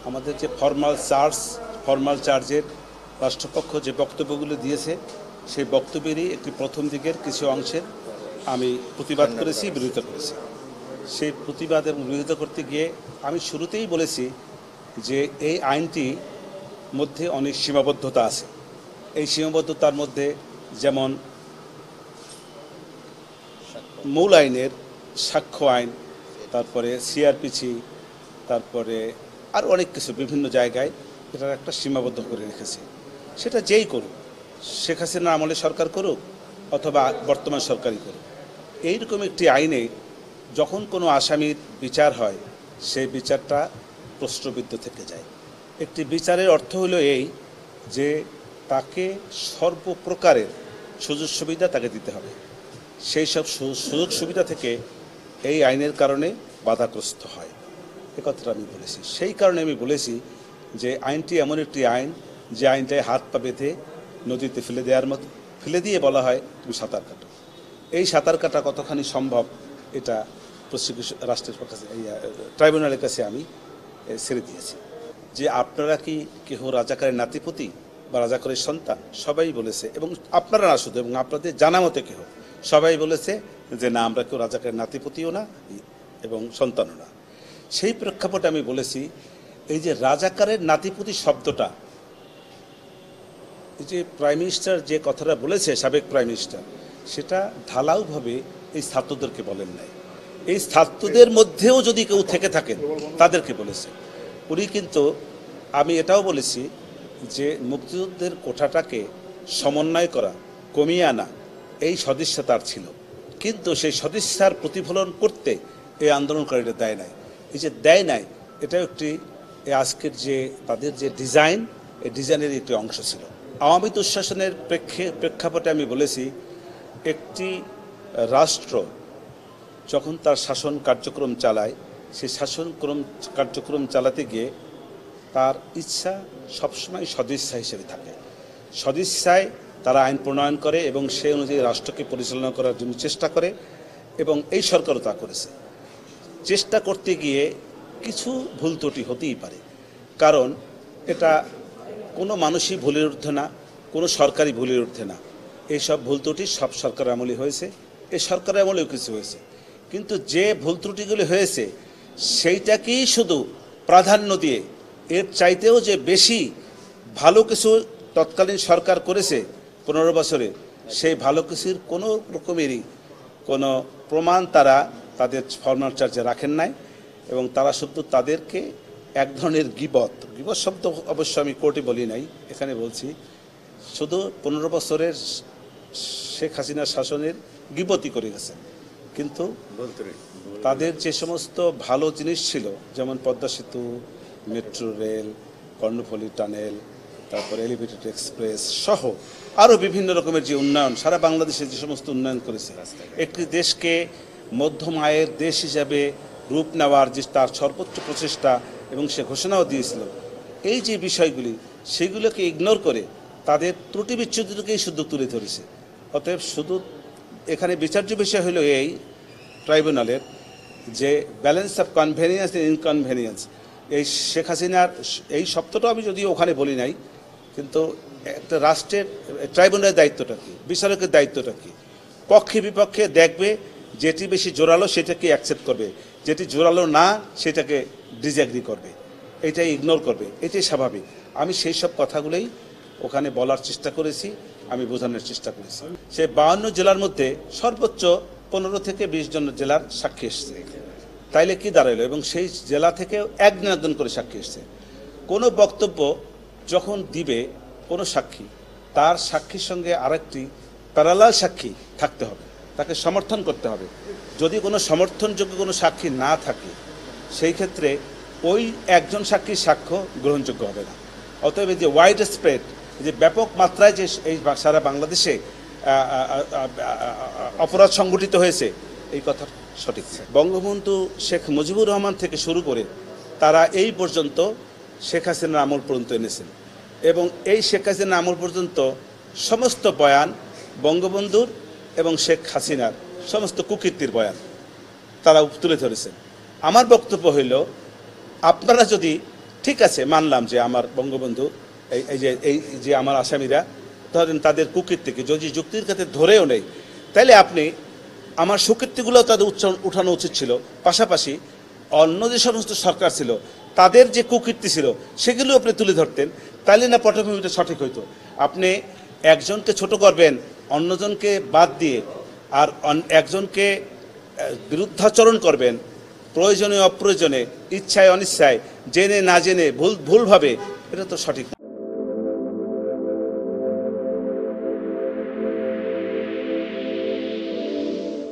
আমাদের যে ফর্মাল চার্জের রাষ্ট্রপক্ষ যে বক্তব্যগুলো দিয়েছে সেই বক্তব্যেরই একটি প্রথম দিকের কিছু অংশের আমি প্রতিবাদ করেছি, বিরোধিতা করেছি। সেই প্রতিবাদ এবং বিরোধিতা করতে গিয়ে আমি শুরুতেই বলেছি যে এই আইনটি মধ্যে অনেক সীমাবদ্ধতা আছে। এই সীমাবদ্ধতার মধ্যে যেমন মূল আইনের সাক্ষ্য আইন, তারপরে সিআরপিসি, তারপরে আর অনেক কিছু বিভিন্ন জায়গায় এটার একটা সীমাবদ্ধ করে রেখেছে। সেটা যেই করুক, শেখ হাসিনার আমলে সরকার করুক অথবা বর্তমান সরকারই করুক, এইরকম একটি আইনে যখন কোনো আসামির বিচার হয় সেই বিচারটা প্রশ্নবিদ্ধ থেকে যায়। একটি বিচারের অর্থ হলো এই যে তাকে সর্বপ্রকারের সুযোগ সুবিধা তাকে দিতে হবে। সেই সব সুযোগ সুবিধা থেকে এই আইনের কারণে বাধাগ্রস্ত হয়, এ কথাটা আমি বলেছি। সেই কারণে আমি বলেছি যে আইনটি এমন একটি আইন যে আইনটায় হাত পা বেঁধে নদীতে ফেলে দেওয়ার মতো, ফেলে দিয়ে বলা হয় তুমি সাঁতার কাটো। এই সাঁতার কাটা কতখানি সম্ভব এটা প্রসিকিউশন রাষ্ট্রের কাছে, ট্রাইব্যুনালের কাছে আমি ছেড়ে দিয়েছি। যে আপনারা কি কেহ রাজাকারের নাতিপুতি বা রাজাকারের সন্তান? সবাই বলেছে, এবং আপনারা না শুধু, এবং আপনাদের জানা মতে কেহ সবাই বলেছে যে না, আমরা কেউ রাজাকারের নাতিপুতিও না এবং সন্তানও না। সেই প্রেক্ষাপটে আমি বলেছি এই যে রাজাকারের নাতিপুতি শব্দটা, এই যে প্রাইম মিনিস্টার যে কথাটা বলেছে, সাবেক প্রাইম মিনিস্টার, সেটা ঢালাওভাবে এই ছাত্রদেরকে বলেন নাই। এই ছাত্রদের মধ্যেও যদি কেউ থেকে থাকেন তাদেরকে বলেছে উনি। কিন্তু আমি এটাও বলেছি যে মুক্তিযুদ্ধের কোঠাটাকে সমন্বয় করা, কমিয়ে আনা, এই সদিচ্ছা তার ছিল, কিন্তু সেই সদিচ্ছার প্রতিফলন করতে এই আন্দোলনকারীরা দেয় নাই। এই যে দেয় নাই, এটাও একটি আজকের যে তাদের যে ডিজাইন, এই ডিজাইনের একটি অংশ ছিল। আওয়ামী দুঃশাসনের প্রেক্ষাপটে আমি বলেছি একটি রাষ্ট্র যখন তার শাসন কার্যক্রম চালায়, সেই কার্যক্রম চালাতে গিয়ে তার ইচ্ছা সবসময় সদিচ্ছা হিসেবে থাকে। সদিচ্ছায় তারা আইন প্রণয়ন করে এবং সেই অনুযায়ী রাষ্ট্রকে পরিচালনা করার জন্য চেষ্টা করে, এবং এই সরকারও তা করেছে। চেষ্টা করতে গিয়ে কিছু ভুল ত্রুটি হতেই পারে, কারণ এটা কোনো মানুষই ভুলের ঊর্ধ্বে না, কোনো সরকারই ভুলের ঊর্ধ্বে না। এইসব ভুল ত্রুটি সব সরকার আমলে হয়েছে, এই সরকারের আমলেও কিছু হয়েছে, কিন্তু যে ভুল ত্রুটিগুলি হয়েছে সেইটাকেই শুধু প্রাধান্য দিয়ে এর চাইতেও যে বেশি ভালো কিছু তৎকালীন সরকার করেছে 15 বছরে, সেই ভালো কিছুর কোনো রকমেরই কোনো প্রমাণ তারা তাদের ফর্মাল চার্জে রাখেন নাই, এবং তারা শুধু তাদেরকে এক ধরনের গিবত শব্দ অবশ্য আমি কোর্টে বলি নাই, এখানে বলছি, শুধু 15 বছরের শেখ হাসিনার শাসনের গিবতই করে গেছে। কিন্তু তাদের যে সমস্ত ভালো জিনিস ছিল, যেমন পদ্মা সেতু, মেট্রো রেল, কর্ণফুলী টানেল, তারপরে এলিভেটেড এক্সপ্রেস সহ আরও বিভিন্ন রকমের যে উন্নয়ন, সারা বাংলাদেশে যে সমস্ত উন্নয়ন করেছে, একটি দেশকে মধ্যম আয়ের দেশ হিসাবে রূপ নেওয়ার যে তার সর্বোচ্চ প্রচেষ্টা, এবং সে ঘোষণাও দিয়েছিল, এই যে বিষয়গুলি সেগুলোকে ইগনোর করে তাদের ত্রুটি বিচ্ছুতিকেই শুধু তুলে ধরেছে। অতএব শুধু এখানে বিচার্য বিষয় হলো এই ট্রাইব্যুনালের যে balance of convenience and inconvenience. এই শেখ হাসিনার এই শব্দটা আমি যদিও ওখানে বলি নাই, কিন্তু একটা রাষ্ট্রের ট্রাইব্যুনালের দায়িত্বটা কী, বিচারকের দায়িত্বটা কী? পক্ষে বিপক্ষে দেখবে, যেটি বেশি জোরালো সেটাকে অ্যাকসেপ্ট করবে, যেটি জোরালো না সেটাকে ডিসএগ্রি করবে, এটাই ইগনোর করবে, এটাই স্বাভাবিক। আমি সেই সব কথাগুলোই ওখানে বলার চেষ্টা করেছি, আমি বোঝানোর চেষ্টা করেছি। সে 52 জেলার মধ্যে সর্বোচ্চ 15 থেকে 20 জন জেলার সাক্ষী এসছে, তাইলে কি দাঁড়াইলো? এবং সেই জেলা থেকেও একজন করে সাক্ষী এসছে। কোনো বক্তব্য যখন দিবে কোনো সাক্ষী, তার সাক্ষীর সঙ্গে আরেকটি প্যারালাল সাক্ষী থাকতে হবে, তাকে সমর্থন করতে হবে। যদি কোনো সমর্থনযোগ্য কোনো সাক্ষী না থাকে, সেই ক্ষেত্রে ওই একজন সাক্ষীর সাক্ষ্য গ্রহণযোগ্য হবে না। অতএব যে ওয়াইড স্প্রেড, যে ব্যাপক মাত্রায় যে এই সারা বাংলাদেশে অপরাধ সংগঠিত হয়েছে, এই কথা সঠিক। বঙ্গবন্ধু শেখ মুজিবুর রহমান থেকে শুরু করে তারা এই পর্যন্ত শেখ হাসিনার আমল পর্যন্ত এনেছেন, এবং এই শেখ হাসিনার আমল পর্যন্ত সমস্ত বয়ান বঙ্গবন্ধুর এবং শেখ হাসিনার সমস্ত কুকীর্তির বয়ান তারা তুলে ধরেছেন। আমার বক্তব্য হইল, আপনারা যদি ঠিক আছে, মানলাম যে আমার বঙ্গবন্ধু এই যে আমার আসামিরা ধরেন তাদের কুকীর্তিকে যদি যুক্তির ক্ষেত্রে ধরেও নেই, তাইলে আপনি আমার সুকীর্তিগুলো তাদের উঠানো উচিত ছিল। পাশাপাশি অন্য যে সমস্ত সরকার ছিল তাদের যে কুকীর্তি ছিল সেগুলো আপনি তুলে ধরতেন, তাইলে না পটভূমিটা সঠিক হইতো। আপনি একজনকে ছোট করবেন অন্যজনকে বাদ দিয়ে, আর একজনকে বিরুদ্ধাচরণ করবেন প্রয়োজনে অপ্রয়োজনে, ইচ্ছায় অনিচ্ছায়, জেনে না জেনে ভুলভাবে, এটা তো সঠিক না।